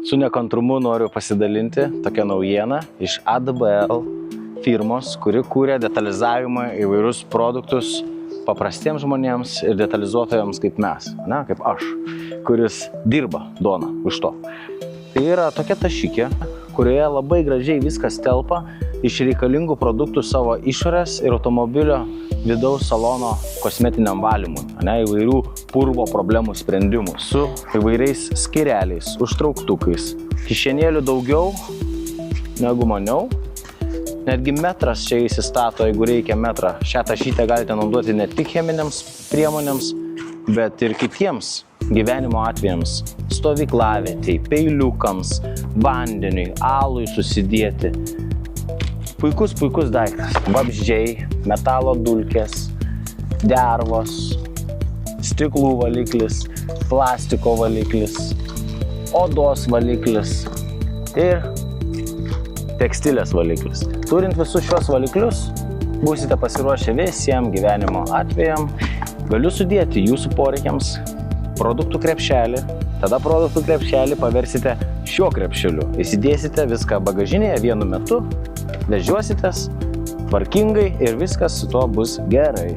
Su nekantrumu noriu pasidalinti tokią naujieną iš ADBL firmos, kuri kūrė detalizavimą įvairius produktus paprastiems žmonėms ir detalizuotojams kaip mes, kaip aš, kuris dirba duoną už to. Tai yra tokia tašikė, kurioje labai gražiai viskas telpa iš reikalingų produktų savo išorės ir automobilio vidaus salono kosmetiniam valymui, įvairių purvo problemų sprendimų su įvairiais skyreliais, užtrauktukais. Kišenėlių daugiau negu maniau. Netgi metras čia įsistato, jeigu reikia metrą. Šią tašytę galite naudoti ne tik cheminiams priemonėms, bet ir kitiems gyvenimo atvejams. Stovyklavietei, peiliukams, vandeniui, alui susidėti. Puikus daiktas. Vabzdžiai, metalo dulkės, dervos, stiklų valiklis, plastiko valiklis, odos valiklis ir tekstilės valiklis. Turint visus šios valiklius, būsite pasiruošę visiems gyvenimo atvejam. Galiu sudėti jūsų poreikiams produktų krepšelį. Tada produktų krepšelį paversite šiuo krepšeliu. Įsidėsite viską bagažinėje vienu metu, vežiuositės tvarkingai ir viskas su tuo bus gerai.